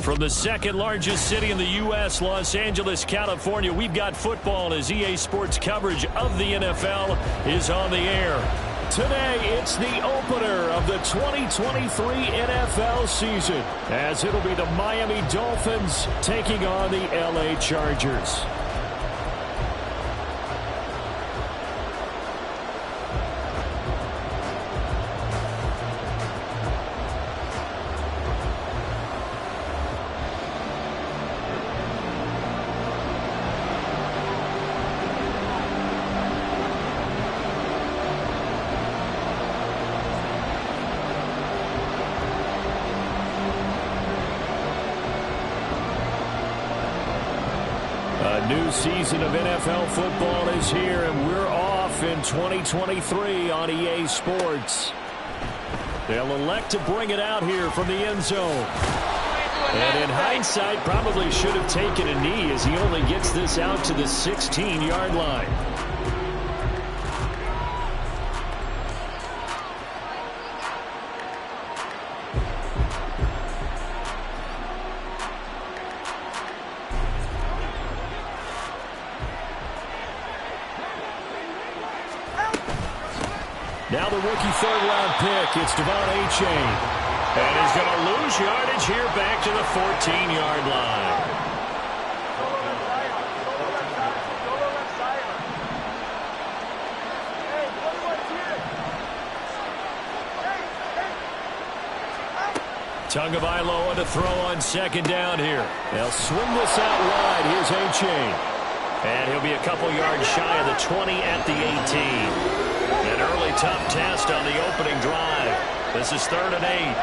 From the second largest city in the U.S., Los Angeles, California, we've got football as EA Sports coverage of the NFL is on the air. Today, it's the opener of the 2023 NFL season, as it'll be the Miami Dolphins taking on the L.A. Chargers. A new season of NFL football is here, and we're off in 2023 on EA Sports. They'll elect to bring it out here from the end zone. And in hindsight, probably should have taken a knee as he only gets this out to the 16-yard line. Now the rookie third-round pick, it's Devon Achane. And he's going to lose yardage here back to the 14-yard line. Tagovailoa to throw on second down here. They'll swing this out wide. Here's Achane. And he'll be a couple yards shy of the 20 at the 18. An early tough test on the opening drive. This is 3rd and 8.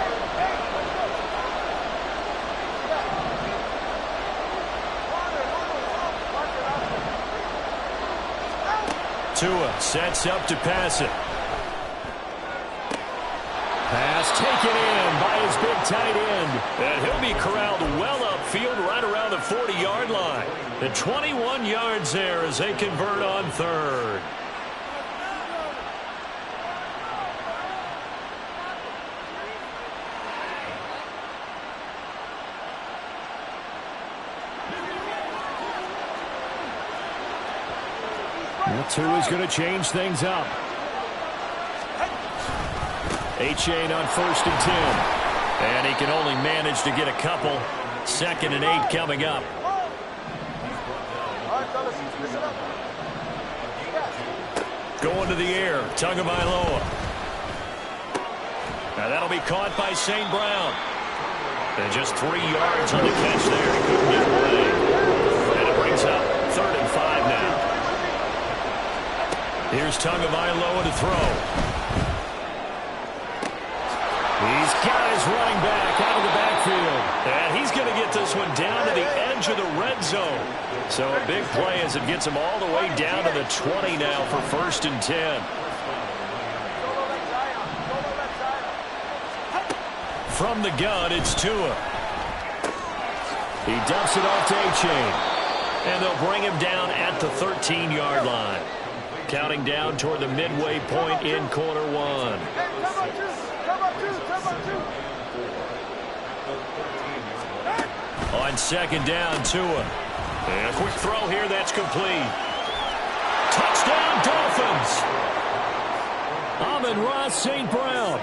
Tua sets up to pass it. Pass taken in by his big tight end. And he'll be corralled well upfield right around the 40-yard line. The 21 yards there as they convert on 3rd. Tua's going to change things up. Achane on 1st and 10. And he can only manage to get a couple. 2nd and 8 coming up. Going to the air. Tagovailoa. Now that'll be caught by St. Brown. And just 3 yards on the catch there. He couldn't get away. And it brings up 3rd and 5 now. Here's Tagovailoa to throw. He's got his running back out of the backfield. And he's going to get this one down to the edge of the red zone. So a big play as it gets him all the way down to the 20 now for 1st and 10. From the gun, it's Tua. He dumps it off to Achane. And they'll bring him down at the 13-yard line. Counting down toward the midway point in quarter 1. On 2nd down, Tua. And a quick throw here, that's complete. Touchdown, Dolphins! Amon-Ra St. Brown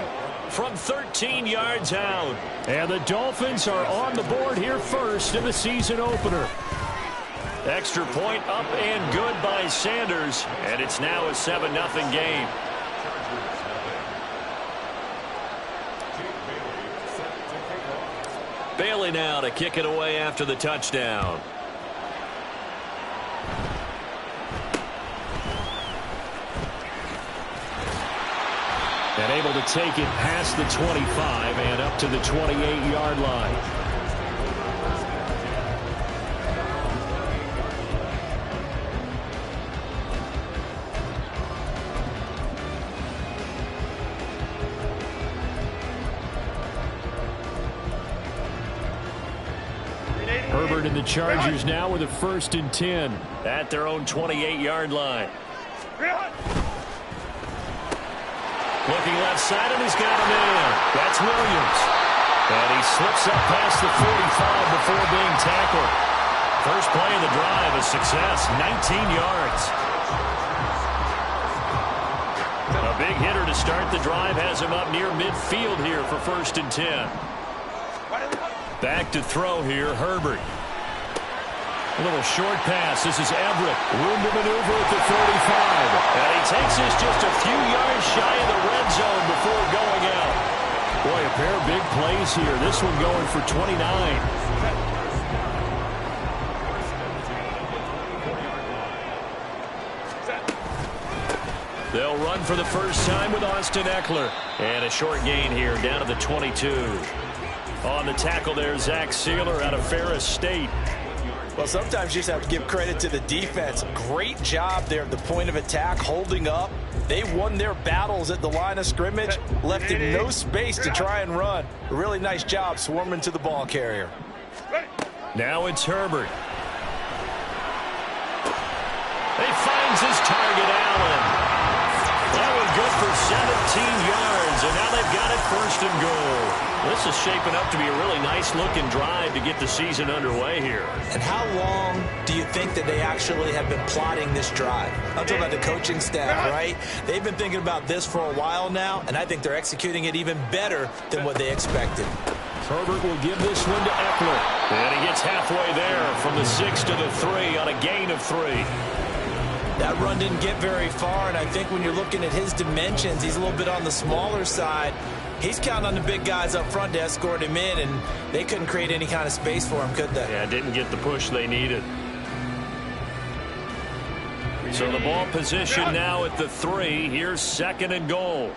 from 13 yards out. And the Dolphins are on the board here first in the season opener. Extra point up and good by Sanders, and it's now a 7-0 game. Bailey now to kick it away after the touchdown. And able to take it past the 25 and up to the 28-yard line. Herbert and the Chargers now with a 1st and 10 at their own 28-yard line. Looking left side, and he's got a man. That's Williams. And he slips up past the 45 before being tackled. First play of the drive, a success, 19 yards. A big hitter to start the drive has him up near midfield here for 1st and 10. Back to throw here, Herbert. A little short pass. This is Everett. Room to maneuver at the 45. And he takes this just a few yards shy of the red zone before going out. Boy, a pair of big plays here. This one going for 29. They'll run for the first time with Austin Eckler. And a short gain here down to the 22. On the tackle there, Zach Sealer out of Ferris State. Well, sometimes you just have to give credit to the defense. Great job there at the point of attack, holding up. They won their battles at the line of scrimmage, left him no space to try and run. A really nice job swarming to the ball carrier. Now it's Herbert. He finds his target, Allen. That was good for 17 yards, and now they've got it 1st and goal. This is shaping up to be a really nice-looking drive to get the season underway here. And how long do you think that they actually have been plotting this drive? I'm talking about the coaching staff, right? They've been thinking about this for a while now, and I think they're executing it even better than what they expected. Herbert will give this one to Eckler. And he gets halfway there from the 6 to the 3 on a gain of 3. That run didn't get very far, and I think when you're looking at his dimensions, he's a little bit on the smaller side. He's counting on the big guys up front to escort him in, and they couldn't create any kind of space for him, could they? Yeah, didn't get the push they needed. So the ball position now at the 3. Here's 2nd and goal.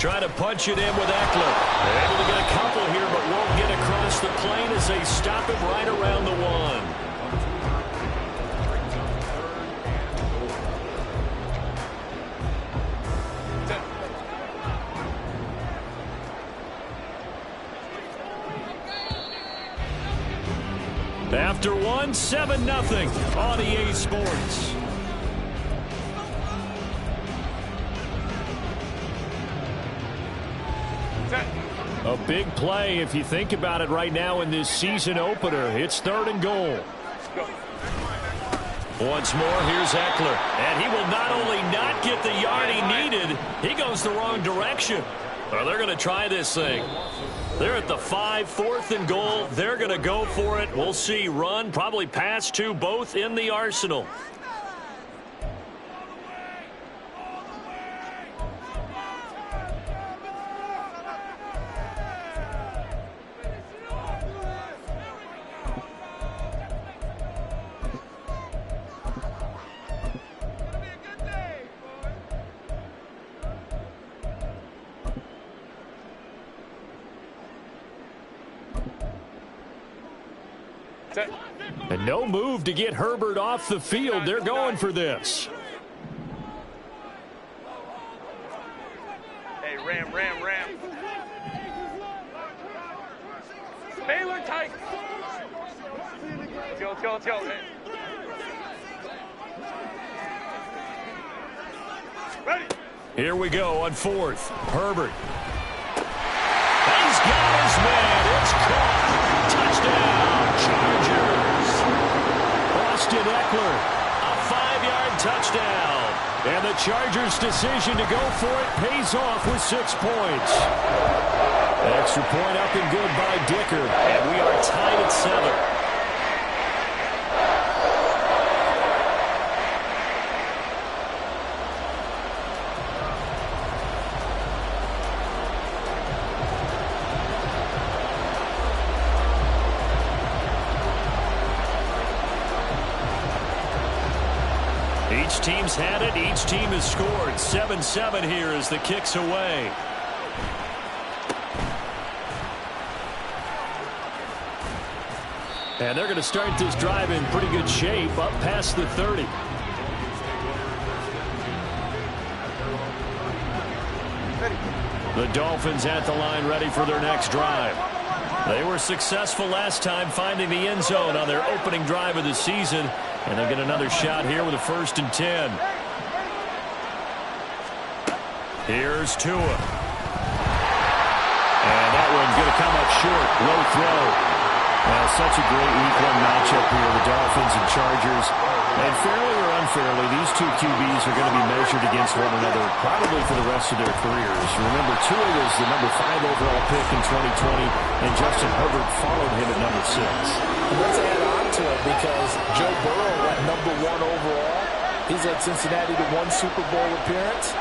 Try to punch it in with Eckler. They're able to get a couple here, but won't get across the plane as they stop it right around the 1. After 1, 7-0 on EA Sports. A big play if you think about it right now in this season opener. It's 3rd and goal. Once more, here's Eckler. And he will not only not get the yard he needed, he goes the wrong direction. Well, they're going to try this thing. They're at the 5, 4th and goal. They're going to go for it. We'll see. Run, probably pass to both in the arsenal. And no move to get Herbert off the field. They're going for this. Hey, Ram. Baylor tight. Let's go. Ready. Here we go on 4th. Herbert. He's got his man. It's caught. Touchdown, Chargers. Austin Eckler, a 5-yard touchdown. And the Chargers' decision to go for it pays off with 6 points. Extra point up and good by Dicker. And we are tied at 7. Each team's had it. Each team has scored. 7-7 here as the kick's away. And they're going to start this drive in pretty good shape up past the 30. The Dolphins at the line ready for their next drive. They were successful last time finding the end zone on their opening drive of the season. And they'll get another shot here with a 1st and 10. Here's Tua. And that one going to come up short. Low throw. Such a great week one matchup here, the Dolphins and Chargers. And fairly or unfairly, these two QBs are going to be measured against one another probably for the rest of their careers. Remember, Tua was the number 5 overall pick in 2020, and Justin Herbert followed him at number 6. And let's add on to it because Joe Burrow went number 1 overall. He's led Cincinnati to 1 Super Bowl appearance.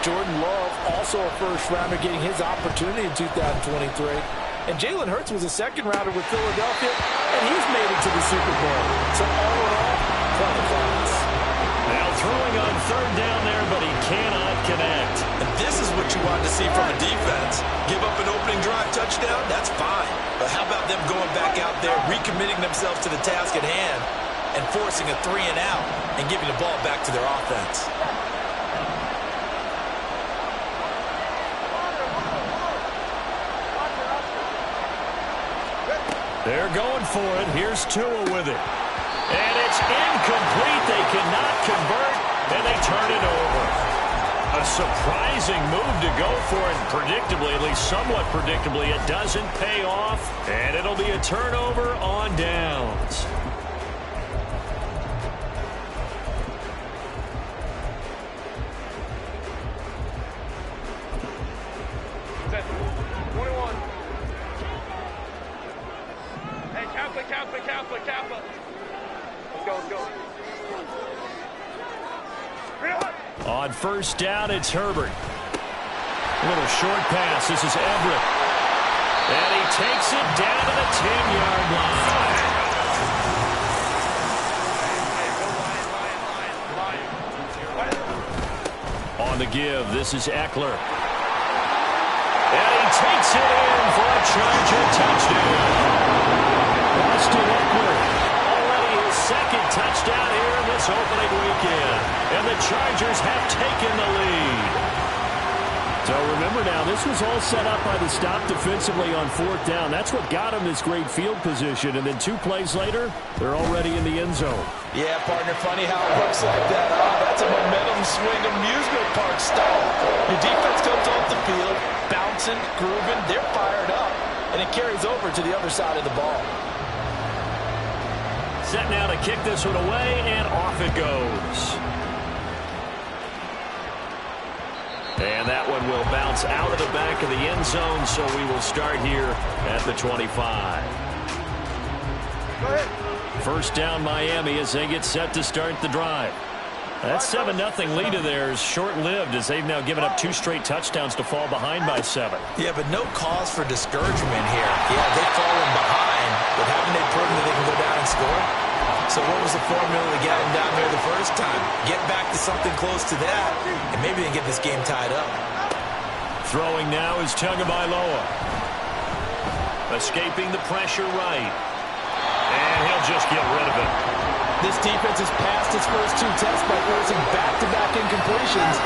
Jordan Love, also a first-rounder, getting his opportunity in 2023. And Jalen Hurts was a second-rounder with Philadelphia, and he's made it to the Super Bowl. So all in all, plenty of class. Now throwing on third down there, but he cannot connect. And this is what you want to see from a defense. Give up an opening drive touchdown, that's fine. But how about them going back out there, recommitting themselves to the task at hand, and forcing a 3 and out, and giving the ball back to their offense. They're going for it. Here's Tua with it. And it's incomplete. They cannot convert, and they turn it over. A surprising move to go for it. Predictably, at least somewhat predictably, it doesn't pay off, and it'll be a turnover on downs. Kappa. Let's go. On first down, it's Herbert. A little short pass. This is Everett. And he takes it down to the 10-yard line. On the give, this is Eckler. And he takes it in for a Charger touchdown. Austin Eckler, already his second touchdown here in this opening weekend. And the Chargers have taken the lead. So remember now, this was all set up by the stop defensively on fourth down. That's what got him this great field position. And then 2 plays later, they're already in the end zone. Yeah, partner, funny how it works like that. That's a momentum swing amusement park style. Your defense comes off the field, bouncing, grooving, they're fired up. And it carries over to the other side of the ball. Set now to kick this one away, and off it goes. And that one will bounce out of the back of the end zone, so we will start here at the 25. Go ahead. First down, Miami, as they get set to start the drive. That 7-0 lead of theirs short-lived as they've now given up 2 straight touchdowns to fall behind by 7. Yeah, but no cause for discouragement here. Yeah, they've fallen behind, but haven't they proven that they can go down and score? So what was the formula to get them down there the first time? Get back to something close to that, and maybe they can get this game tied up. Throwing now is Tagovailoa. Escaping the pressure right. And he'll just get rid of it. This defense has passed its first 2 tests by forcing back-to-back incompletions.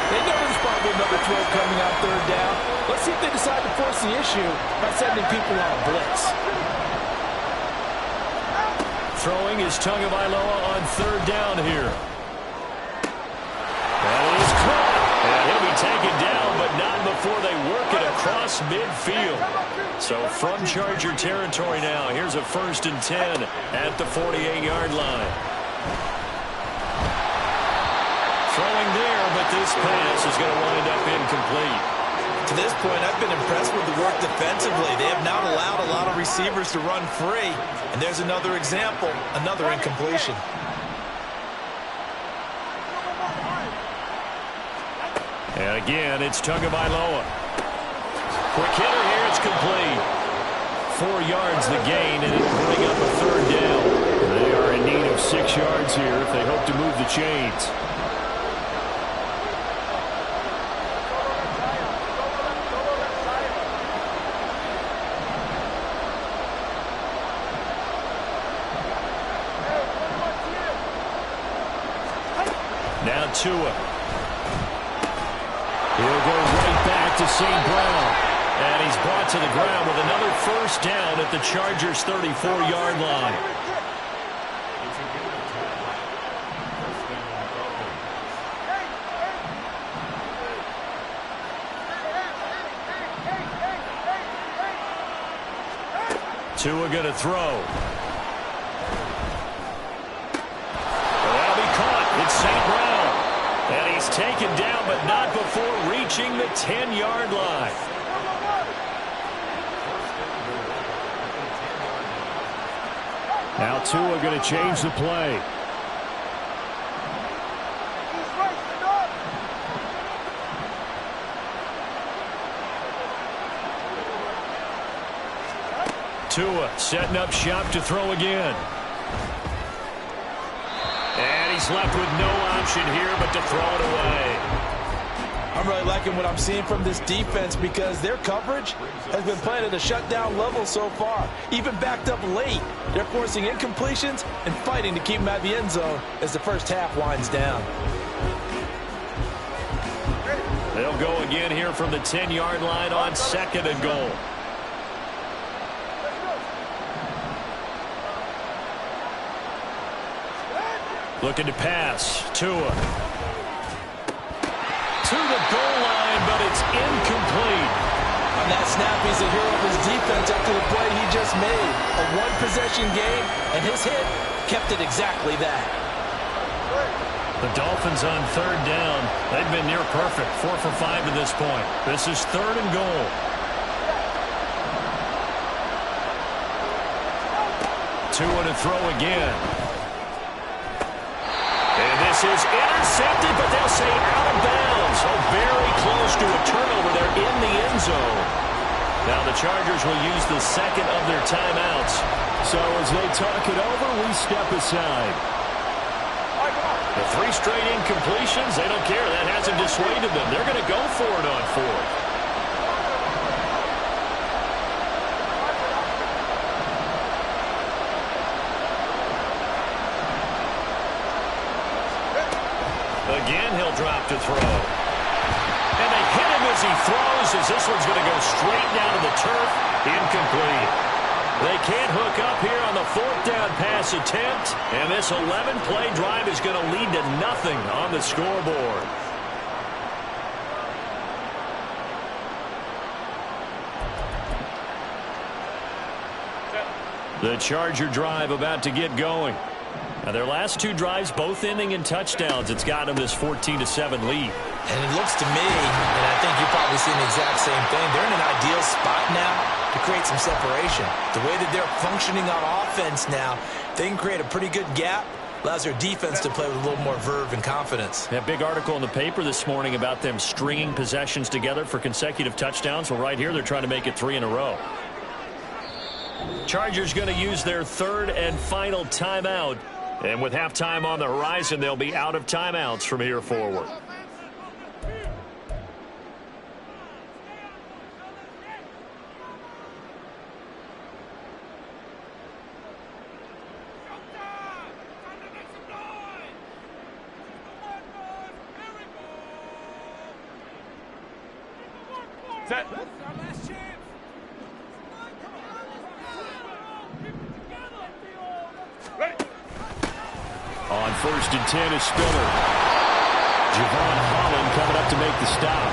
They know there's probably another throw coming on third down. Let's see if they decide to force the issue by sending people on a blitz. Throwing is Tagovailoa on third down here. That is caught. And he'll be taken down, but not before they work it across midfield. So from Charger territory now, here's a 1st and 10 at the 48-yard line. Throwing there, but this pass is going to wind up incomplete. To this point, I've been impressed with the work defensively. They have not allowed a lot of receivers to run free. And there's another example, another incompletion. And again, it's Tagovailoa. Quick hitter here, it's complete. 4 yards the gain, and it'll bring up a third down. They are in need of 6 yards here if they hope to move the chains. Now Tua. He'll go right back to St. Brown. And he's brought to the ground with another first down at the Chargers' 34-yard line. Tua going to throw. That'll be caught. It's St. Brown. And he's taken down, but not before reaching the 10-yard line. Now Tua going to change the play. Tua setting up shop to throw again. And he's left with no option here but to throw it away. I'm really liking what I'm seeing from this defense because their coverage has been playing at a shutdown level so far. Even backed up late, they're forcing incompletions and fighting to keep them out of the end zone as the first half winds down. They'll go again here from the 10-yard line on 2nd and goal. Looking to pass. Tua. To the goal line, but it's incomplete. On that snap, he's a hero of his defense after the play he just made. A one-possession game, and his hit kept it exactly that. The Dolphins on 3rd down. They've been near perfect. 4 for 5 to this point. This is 3rd and goal. Tua to throw again. And this is intercepted, but they'll say out of bounds. So very close to a turnover there in the end zone. Now the Chargers will use the 2nd of their timeouts. So as they talk it over, we step aside. The 3 straight incompletions, they don't care. That hasn't dissuaded them. They're going to go for it on 4th. Again, he'll drop to throw. And they hit him as he throws, as this one's going to go straight down to the turf. Incomplete. They can't hook up here on the 4th down pass attempt. And this 11-play drive is going to lead to nothing on the scoreboard. The Charger drive about to get going. Now their last 2 drives, both ending in touchdowns. It's got them this 14-7 lead. And it looks to me, and I think you've probably seen the exact same thing, they're in an ideal spot now to create some separation. The way that they're functioning on offense now, they can create a pretty good gap. Allows their defense to play with a little more verve and confidence. That big article in the paper this morning about them stringing possessions together for consecutive touchdowns. Well, right here, they're trying to make it 3 in a row. Chargers going to use their 3rd and final timeout. And with halftime on the horizon, they'll be out of timeouts from here forward. Set. On 1st and 10 is Spiller. Javon Holland coming up to make the stop.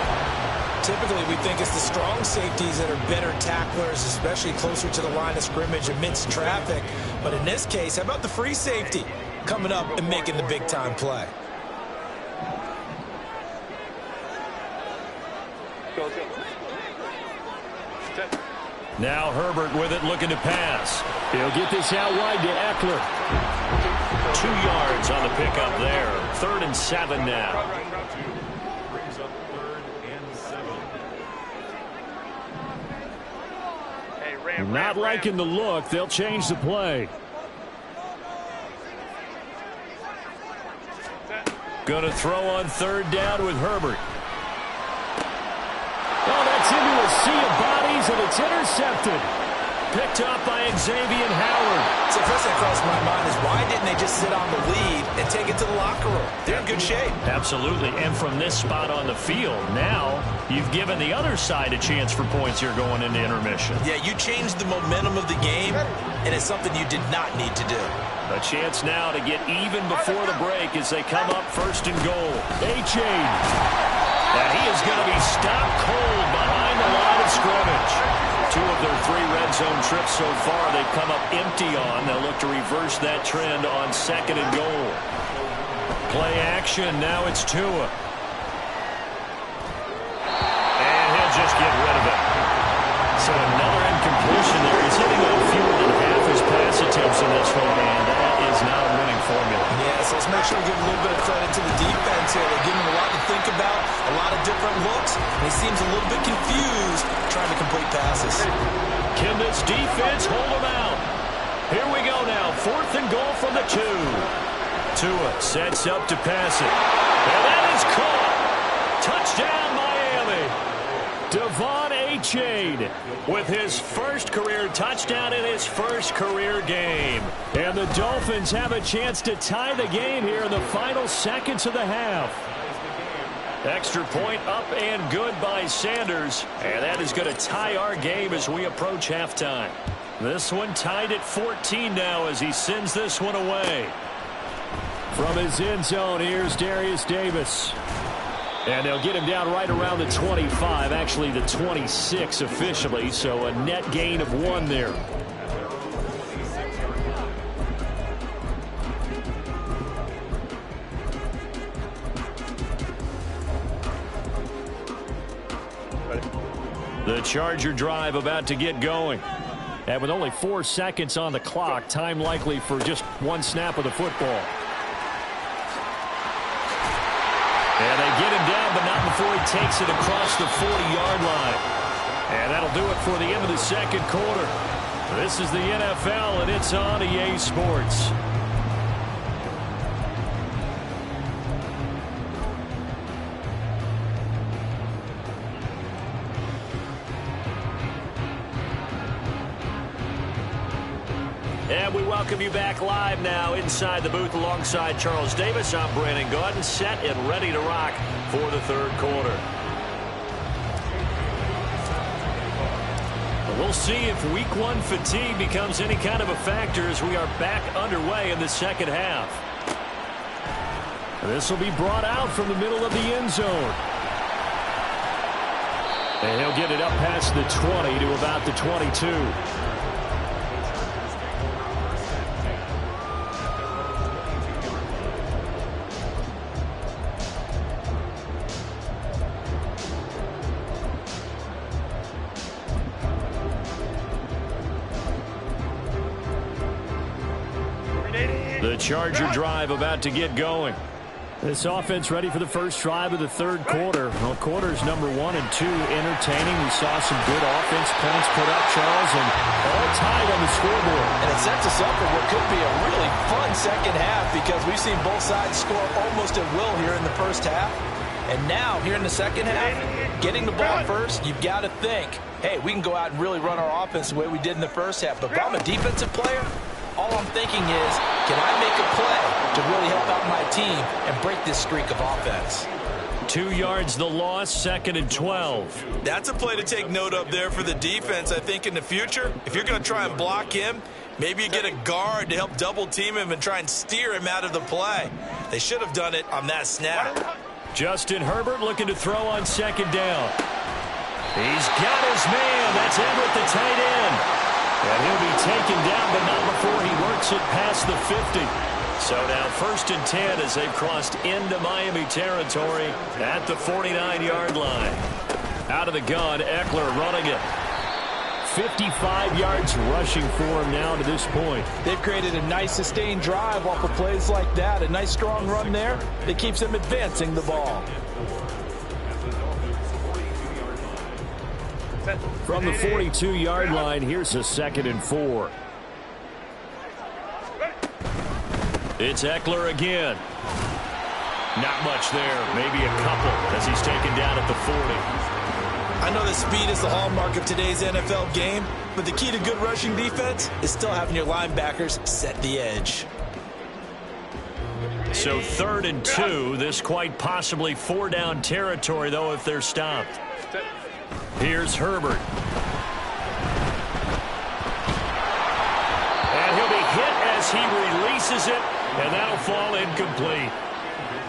Typically, we think it's the strong safeties that are better tacklers, especially closer to the line of scrimmage amidst traffic. But in this case, how about the free safety coming up and making the big-time play? Go, go. Set. Now Herbert with it, looking to pass. He'll get this out wide to Eckler. 2 yards on the pickup there. 3rd and 7 now. Brings up 3rd and 7. Hey, Ram, Not liking the look. They'll change the play. Going to throw on 3rd down with Herbert. Oh, that's into a sea of bodies, and it's intercepted. Picked up by Xavier Howard. So the first thing that crossed my mind is why didn't they just sit on the lead and take it to the locker room? They're in good shape. Absolutely. And from this spot on the field, now you've given the other side a chance for points here going into intermission. Yeah, you changed the momentum of the game, and it's something you did not need to do. A chance now to get even before the break as they come up 1st and goal. A-Chain. And he is going to be stopped cold behind the line of scrimmage. 2 of their 3 red zone trips so far they've come up empty on. They'll look to reverse that trend on 2nd and goal. Play action. Now it's Tua. And he'll just get rid of it. So another incompletion there. He's hitting on fewer than half his pass attempts in this one, and that is not a winning formula. Yeah, so let's make sure we give a little bit of credit to the defense here. They're giving him a lot to think about, a lot of different looks, and he seems a little bit confused trying to complete passes. Can this defense hold him out? Here we go now. 4th and goal from the 2. Tua sets up to pass it. And that is caught. Touchdown, Miami. Devon Achane with his first career touchdown in his first career game. And the Dolphins have a chance to tie the game here in the final seconds of the half. Extra point up and good by Sanders. And that is going to tie our game as we approach halftime. This one tied at 14 now as he sends this one away. From his end zone, here's Darius Davis. And they'll get him down right around the 25, actually the 26 officially, so a net gain of 1 there. The Charger drive about to get going. And with only 4 seconds on the clock, time likely for just 1 snap of the football. And they get him down, but not before he takes it across the 40-yard line. And that'll do it for the end of the second quarter. This is the NFL, and it's on EA Sports. And we welcome you back live now inside the booth alongside Charles Davis. I'm Brandon Gaudin, set and ready to rock for the third quarter. We'll see if week 1 fatigue becomes any kind of a factor as we are back underway in the second half. This will be brought out from the middle of the end zone. And he'll get it up past the 20 to about the 22. The Charger drive about to get going. This offense ready for the first drive of the third quarter. Well, quarters number 1 and 2 entertaining. We saw some good offense points put up, Charles, and all tied on the scoreboard. And it sets us up for what could be a really fun second half because we've seen both sides score almost at will here in the first half. And now, here in the second half, getting the ball first, you've got to think, hey, we can go out and really run our offense the way we did in the first half. But if I'm a defensive player, all I'm thinking is, can I make a play to really help out my team and break this streak of offense? 2 yards the loss, 2nd and 12. That's a play to take note of there for the defense, I think, in the future. If you're going to try and block him, maybe you get a guard to help double team him and try and steer him out of the play. They should have done it on that snap. Justin Herbert looking to throw on 2nd down. He's got his man. That's Everett, the tight end. And he'll be taken down, but not before he works it past the 50. So now 1st and 10 as they've crossed into Miami territory at the 49-yard line. Out of the gun, Eckler running it. 55 yards rushing for him now to this point. They've created a nice sustained drive off of plays like that. A nice strong run there that keeps them advancing the ball. From the 42-yard line, here's a 2nd and 4. It's Eckler again. Not much there, maybe a couple as he's taken down at the 40. I know that speed is the hallmark of today's NFL game, but the key to good rushing defense is still having your linebackers set the edge. So 3rd and 2, this quite possibly 4-down territory, though, if they're stopped. Here's Herbert. And he'll be hit as he releases it, and that'll fall incomplete.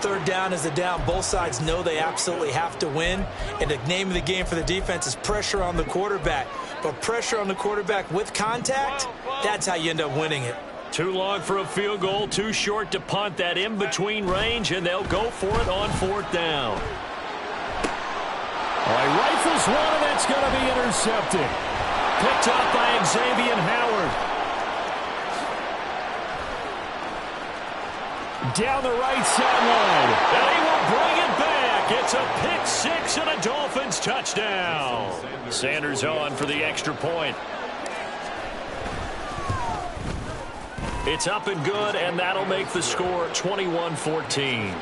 Third down is a down. Both sides know they absolutely have to win. And the name of the game for the defense is pressure on the quarterback. But pressure on the quarterback with contact, that's how you end up winning it. Too long for a field goal, too short to punt. That in-between range, and they'll go for it on fourth down. All right, rifles one, and that's going to be intercepted. Picked up by Xavier Howard. Down the right sideline, and he will bring it back. It's a pick six and a Dolphins touchdown. Sanders on for the extra point. It's up and good, and that'll make the score 21-14.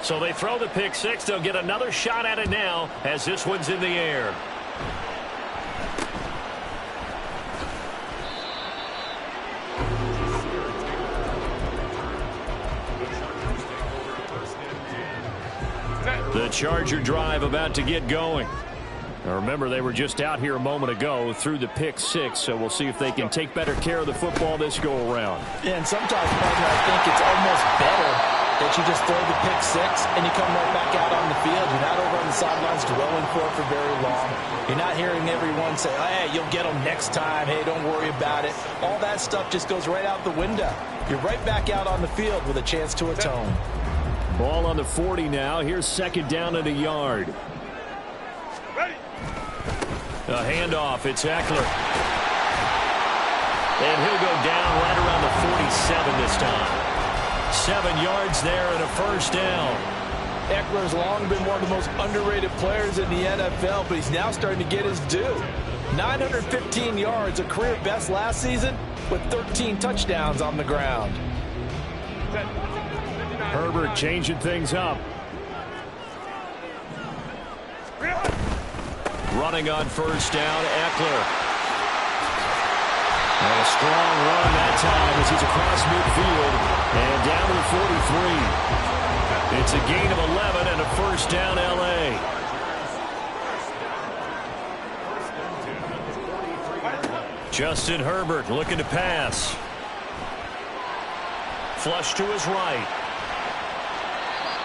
So they throw the pick six. They'll get another shot at it now as this one's in the air. The Charger drive about to get going. Now remember, they were just out here a moment ago through the pick six, so we'll see if they can take better care of the football this go-around. Yeah, and sometimes, partner, I think it's almost better that you just throw the pick six and you come right back out on the field. You're not over on the sidelines dwelling for it for very long. You're not hearing everyone say, hey, you'll get them next time. Hey, don't worry about it. All that stuff just goes right out the window. You're right back out on the field with a chance to atone. Ball on the 40 now. Here's second down and a yard. Ready. A handoff. It's Eckler. And he'll go down right around the 47 this time. 7 yards there and a first down. Eckler's long been one of the most underrated players in the NFL, but he's now starting to get his due. 915 yards, a career best last season, with 13 touchdowns on the ground. Herbert changing things up. Running on first down, Eckler. And a strong run that time as he's across midfield and down to the 43. It's a gain of 11 and a first down, L.A. Justin Herbert looking to pass. Flush to his right.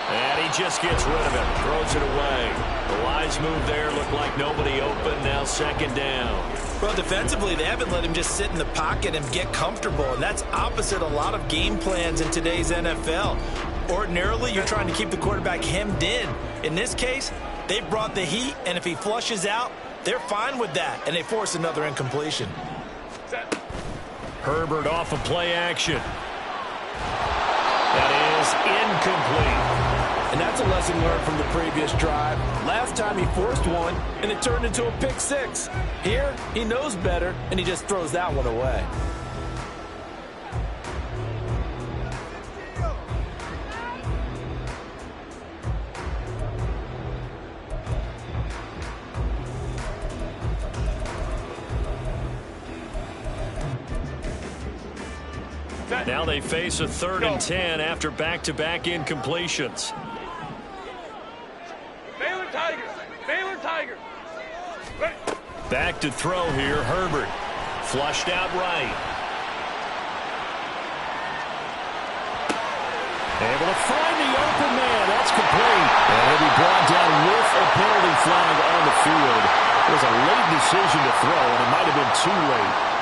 And he just gets rid of it. Throws it away. The wise move there. Looked like nobody open. Now second down. Well, defensively, they haven't let him just sit in the pocket and get comfortable. And that's opposite a lot of game plans in today's NFL. Ordinarily, you're trying to keep the quarterback hemmed in. In this case, they brought the heat. And if he flushes out, they're fine with that. And they force another incompletion. Herbert off of play action. That is incomplete. And that's a lesson learned from the previous drive. Last time he forced one, and it turned into a pick six. Here, he knows better, and he just throws that one away. Now they face a 3rd and 10 after back-to-back incompletions. Baylor Tigers. Baylor Tigers. Ready. Back to throw here, Herbert. Flushed out right. Able to find the open man. That's complete. And he'll be brought down with a penalty flag on the field. It was a late decision to throw, and it might have been too late.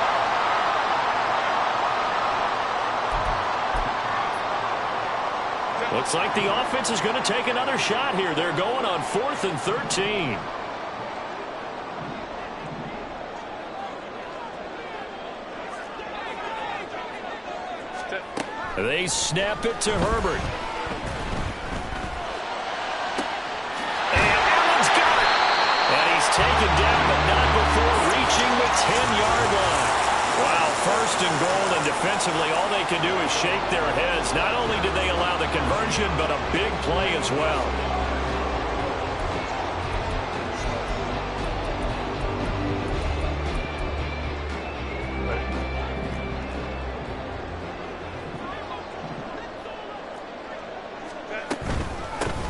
Looks like the offense is going to take another shot here. They're going on 4th and 13. They snap it to Herbert. And Allen's got it. And he's taken down, but not before reaching the 10-yard line. Wow, 1st and goal, and defensively all they can do is shake their heads. Not only did they allow the conversion, but a big play as well.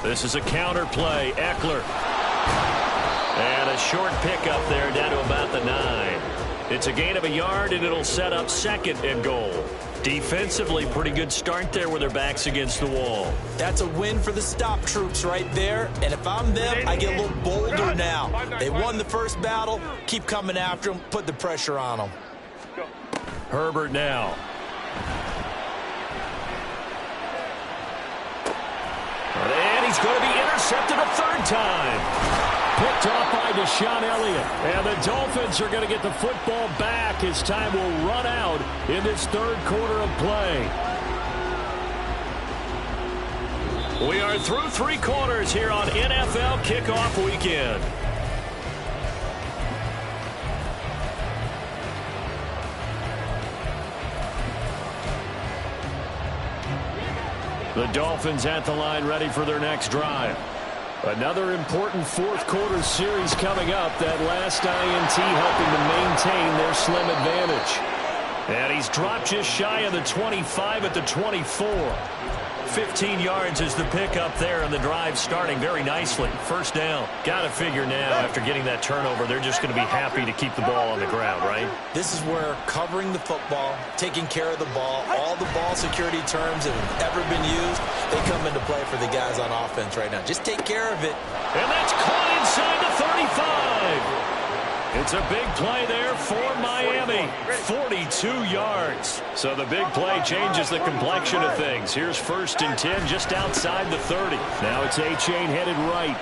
This is a counter play. Eckler. And a short pickup there down to about the 9. It's a gain of a yard, and it'll set up 2nd and goal. Defensively, pretty good start there with their backs against the wall. That's a win for the stop troops right there. And if I'm them, I get a little bolder now. They won the first battle. Keep coming after them. Put the pressure on them. Herbert now. And he's going to be intercepted a 3rd time. Picked off by Deshaun Elliott. And the Dolphins are going to get the football back as time will run out in this 3rd quarter of play. We are through 3 quarters here on NFL Kickoff Weekend. The Dolphins at the line ready for their next drive. Another important 4th quarter series coming up. That last INT helping to maintain their slim advantage. And he's dropped just shy of the 25 at the 24. 15 yards is the pickup there, and the drive starting very nicely. 1st down. Got to figure now, after getting that turnover, they're just going to be happy to keep the ball on the ground, right? This is where covering the football, taking care of the ball, all the ball security terms that have ever been used, they come into play for the guys on offense right now. Just take care of it. And that's caught inside the 35. It's a big play there for Miami. 42 yards. So the big play changes the complexion of things. Here's 1st and 10 just outside the 30. Now it's A-Chain headed right.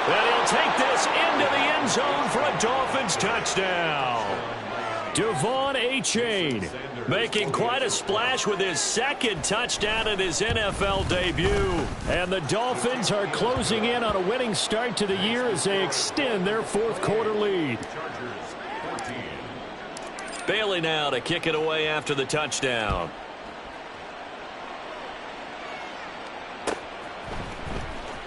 And he'll take this into the end zone for a Dolphins touchdown. Devon A-Chain making quite a splash with his 2nd touchdown in his NFL debut. And the Dolphins are closing in on a winning start to the year as they extend their 4th quarter lead. Bailey now to kick it away after the touchdown.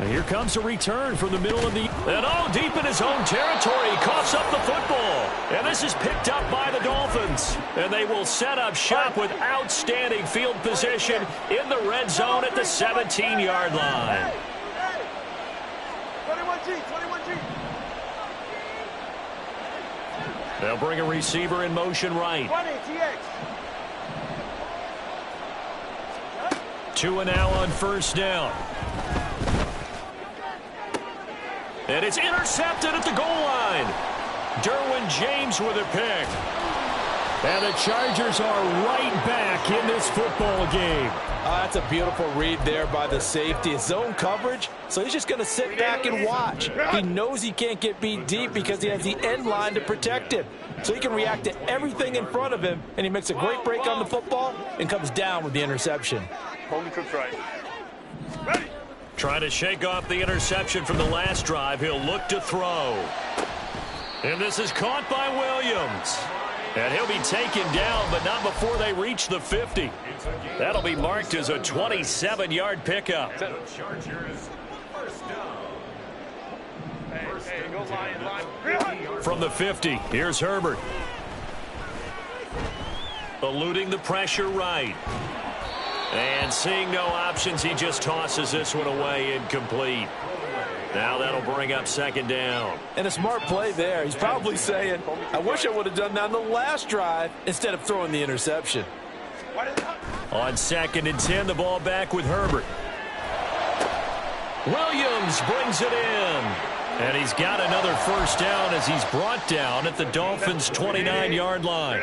And here comes a return from the middle of the... And deep in his own territory, he coughs up the football. And this is picked up by the Dolphins. And they will set up shop with outstanding field position in the red zone at the 17-yard line. 21G, 21G. They'll bring a receiver in motion right. 20, TX. 2 and now on 1st down. And it's intercepted at the goal line. Derwin James with a pick. And the Chargers are right back in this football game. That's a beautiful read there by the safety. It's zone coverage, so he's just going to sit back and watch. He knows he can't get beat deep because he has the end line to protect him. So he can react to everything in front of him, and he makes a great break on the football and comes down with the interception. Holding troops right. Ready. Trying to shake off the interception from the last drive. He'll look to throw. And this is caught by Williams. And he'll be taken down, but not before they reach the 50. That'll be marked as a 27-yard pickup. Hey, go line. From the 50, here's Herbert. Eluding the pressure right. And seeing no options, he just tosses this one away incomplete. Now that'll bring up 2nd down. And a smart play there. He's probably saying, I wish I would have done that on the last drive instead of throwing the interception. On 2nd and 10, the ball back with Herbert. Williams brings it in. And he's got another 1st down as he's brought down at the Dolphins' 29-yard line.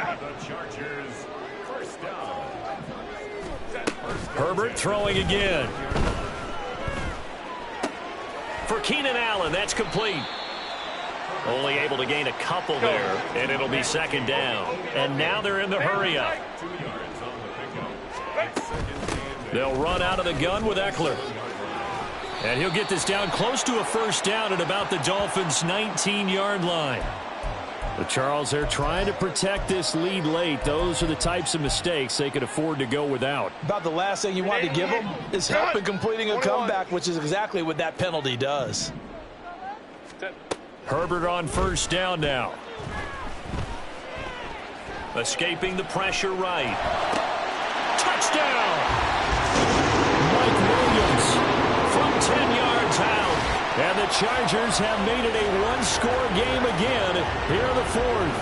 Herbert throwing again. For Keenan Allen, that's complete. Only able to gain a couple there, and it'll be 2nd down. And now they're in the hurry-up. They'll run out of the gun with Eckler. And he'll get this down close to a 1st down at about the Dolphins' 19-yard line. But Charles, they're trying to protect this lead late. Those are the types of mistakes they could afford to go without. About the last thing you want to give them is help in completing a comeback, which is exactly what that penalty does. Herbert on 1st down now. Escaping the pressure right. Touchdown! Mike Williams from 10 yards out. And the Chargers have made it a one-score game again here in the fourth.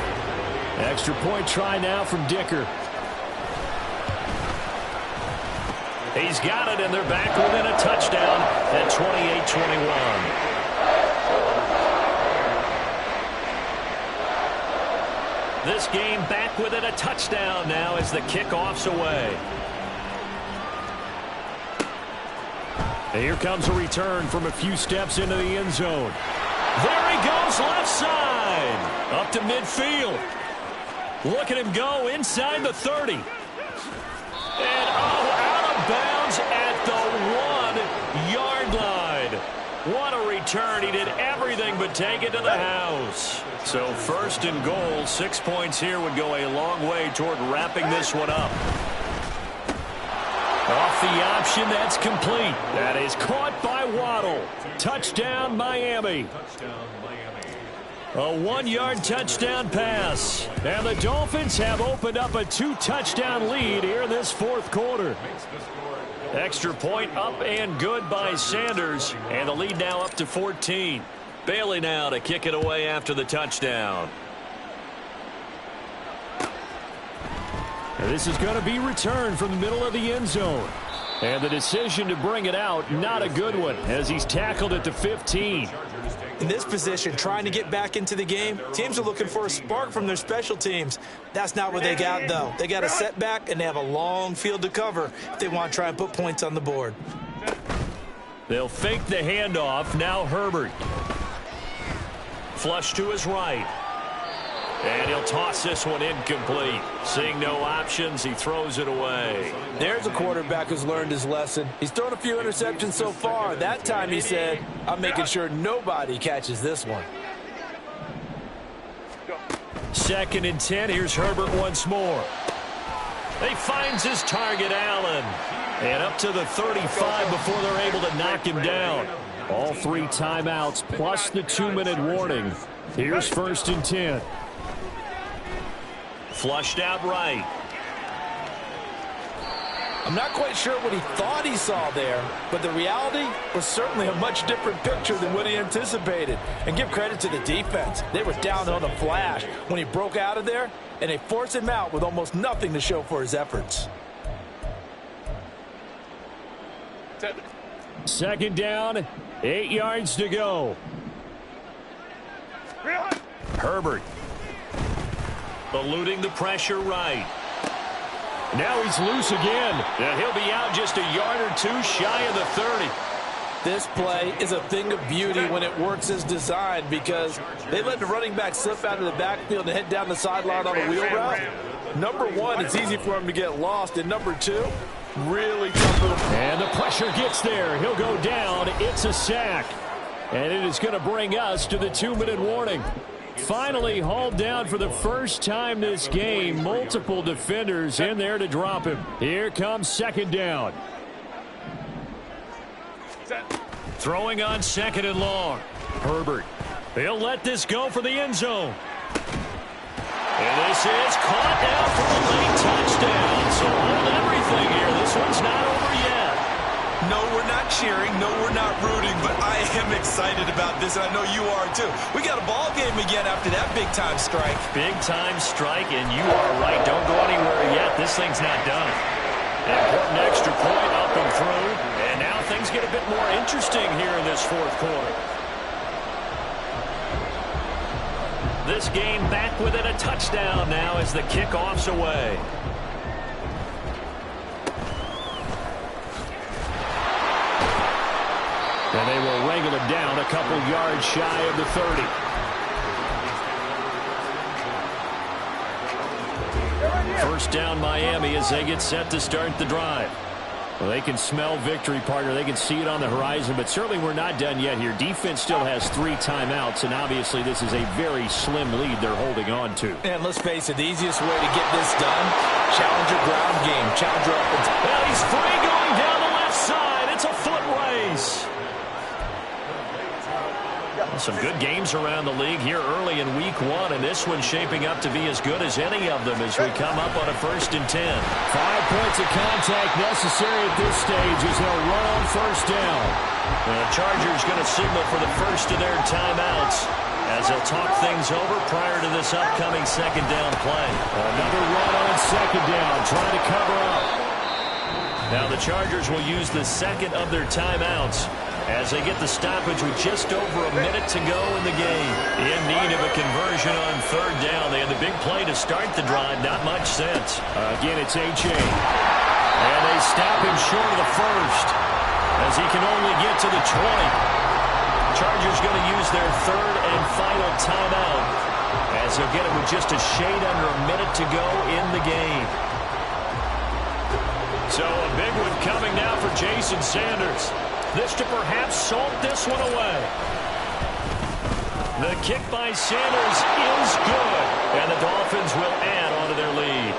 Extra point try now from Dicker. He's got it, and they're back within a touchdown at 28-21. This game back within a touchdown now as the kickoff's away. Here comes a return from a few steps into the end zone. There he goes, left side. Up to midfield. Look at him go inside the 30. And out of bounds at the 1-yard line. What a return. He did everything but take it to the house. So first and goal, 6 points here would go a long way toward wrapping this one up. Off the option, that's complete. That is caught by Waddle. Touchdown, Miami. A 1-yard touchdown pass. And the Dolphins have opened up a 2-touchdown lead here in this fourth quarter. Extra point up and good by Sanders. And the lead now up to 14. Bailey now to kick it away after the touchdown. This is going to be returned from the middle of the end zone. And the decision to bring it out, not a good one, as he's tackled at the 15. In this position, trying to get back into the game, teams are looking for a spark from their special teams. That's not what they got, though. They got a setback, and they have a long field to cover if they want to try and put points on the board. They'll fake the handoff. Now Herbert. Flush to his right. And he'll toss this one incomplete. Seeing no options, he throws it away. There's a quarterback who's learned his lesson. He's thrown a few interceptions so far. That time he said, I'm making sure nobody catches this one. 2nd and 10. Here's Herbert once more. He finds his target, Allen. And up to the 35 before they're able to knock him down. All 3 timeouts plus the 2-minute warning. Here's 1st and 10. Flushed out right. I'm not quite sure what he thought he saw there, but the reality was certainly a much different picture than what he anticipated. And give credit to the defense. They were down on the flash when he broke out of there, and they forced him out with almost nothing to show for his efforts. 2nd down, 8 yards to go. Herbert. Eluding the pressure right. Now he's loose again. And he'll be out just a yard or 2 shy of the 30. This play is a thing of beauty when it works as designed because they let the running back slip out of the backfield and head down the sideline on a wheel route. Number 1, it's easy for him to get lost. And number 2, really tough for the... And the pressure gets there. He'll go down. It's a sack. And it is going to bring us to the 2-minute warning. Finally hauled down for the first time this game. Multiple defenders in there to drop him. Here comes 2nd down. Throwing on 2nd and long. Herbert. He'll let this go for the end zone. And this is caught now for a late touchdown. So hold everything here. This one's not over yet. No, we're not cheering. No, we're not rooting. But I am excited about this, and I know you are too. We got a ball game again after that big-time strike. Big-time strike, and you are right. Don't go anywhere yet. This thing's not done. An important extra point up and through. And now things get a bit more interesting here in this fourth quarter. This game back within a touchdown now as the kickoff's away. And they will wrangle him down a couple yards shy of the 30. First down Miami as they get set to start the drive. Well, they can smell victory, partner. They can see it on the horizon, but certainly we're not done yet here. Defense still has 3 timeouts, and obviously this is a very slim lead they're holding on to. And let's face it, the easiest way to get this done, challenge your ground game, challenge your offense. Well, he's free going down the left side. It's a foot race. Some good games around the league here early in week 1, and this one's shaping up to be as good as any of them as we come up on a 1st and 10. 5 points of contact necessary at this stage as they'll run on 1st down. The Chargers going to signal for the first of their timeouts as they'll talk things over prior to this upcoming second down play. Another run on second down, trying to cover up. Now the Chargers will use the second of their timeouts as they get the stoppage with just over a minute to go in the game. In need of a conversion on third down. They had the big play to start the drive. Not much sense. Again, it's H.A. And they stop him short of the first as he can only get to the 20. Chargers going to use their third and final timeout as they'll get it with just a shade under a minute to go in the game. So a big one coming now for Jason Sanders. This to perhaps salt this one away. The kick by Sanders is good, and the Dolphins will add onto their lead.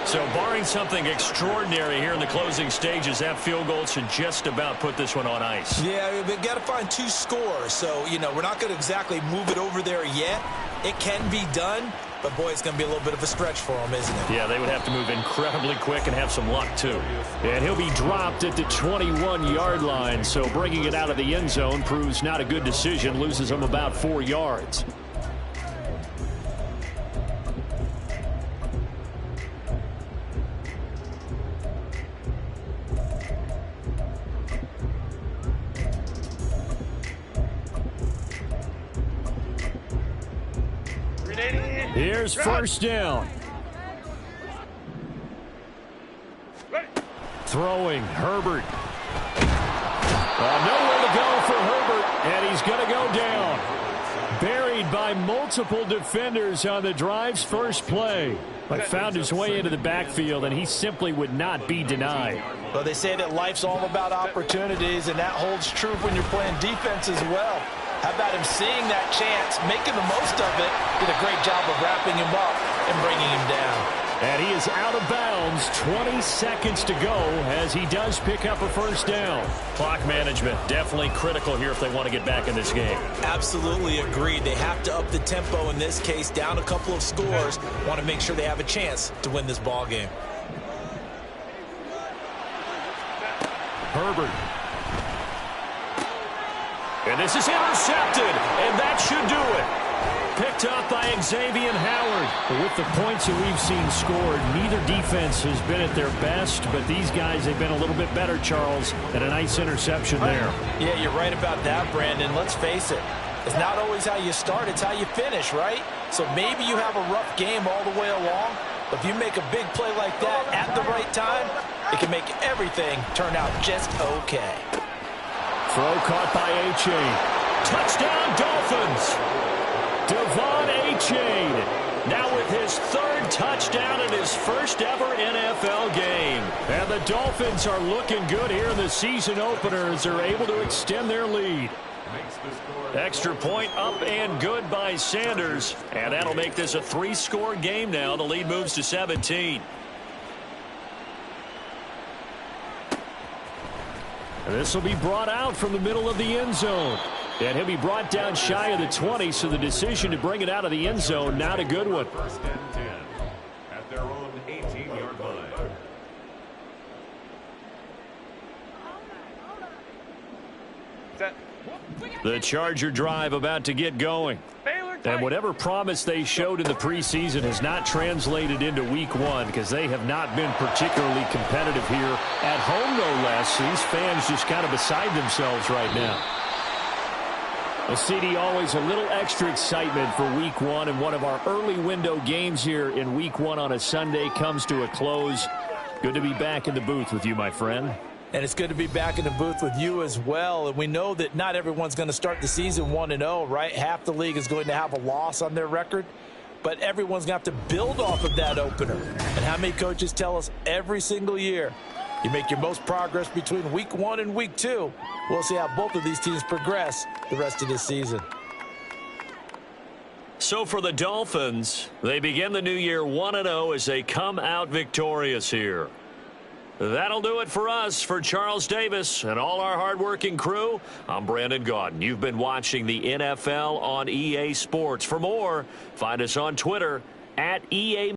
So barring something extraordinary here in the closing stages, that field goal should just about put this one on ice. Yeah, we've got to find 2 scores. So, we're not going to exactly move it over there yet. It can be done, but, boy, it's going to be a little bit of a stretch for them, isn't it? Yeah, they would have to move incredibly quick and have some luck, too. And he'll be dropped at the 21-yard line, so bringing it out of the end zone proves not a good decision, loses him about 4 yards. Here's first down. Throwing, Herbert. Nowhere to go for Herbert, and he's going to go down. Buried by multiple defenders on the drive's first play. But found his way into the backfield, and he simply would not be denied. Well, they say that life's all about opportunities, and that holds true when you're playing defense as well. How about him seeing that chance, making the most of it, did a great job of wrapping him up and bringing him down. And he is out of bounds, 20 seconds to go as he does pick up a first down. Clock management, definitely critical here if they want to get back in this game. Absolutely agreed. They have to up the tempo in this case, down a couple of scores. Want to make sure they have a chance to win this ball game. Herbert. And this is intercepted, and that should do it. Picked up by Xavier Howard. With the points that we've seen scored, neither defense has been at their best, but these guys have been a little bit better, Charles, and a nice interception there. Yeah, you're right about that, Brandon. Let's face it. It's not always how you start, it's how you finish, right? So maybe you have a rough game all the way along, but if you make a big play like that at the right time, it can make everything turn out just okay. Throw caught by A-Chain. Touchdown, Dolphins! Devon A-Chain. Now with his third touchdown in his first ever NFL game. And the Dolphins are looking good here in the season opener as they're able to extend their lead. Extra point up and good by Sanders. And that'll make this a 3-score game now. The lead moves to 17. This will be brought out from the middle of the end zone. And he'll be brought down shy of the 20, so the decision to bring it out of the end zone, not a good one. First and 10 at their own 18-yard line. The Charger drive about to get going. And whatever promise they showed in the preseason has not translated into week 1 because they have not been particularly competitive here at home, no less. These fans just kind of beside themselves right now. Well, CD, always a little extra excitement for week 1, and one of our early window games here in week 1 on a Sunday comes to a close. Good to be back in the booth with you, my friend. And it's good to be back in the booth with you as well. And we know that not everyone's going to start the season 1-0, right? Half the league is going to have a loss on their record. But everyone's going to have to build off of that opener. And how many coaches tell us every single year, you make your most progress between week 1 and week 2. We'll see how both of these teams progress the rest of this season. So for the Dolphins, they begin the new year 1-0 as they come out victorious here. That'll do it for us. For Charles Davis and all our hardworking crew, I'm Brandon Gaudin. You've been watching the NFL on EA Sports. For more, find us on Twitter @EA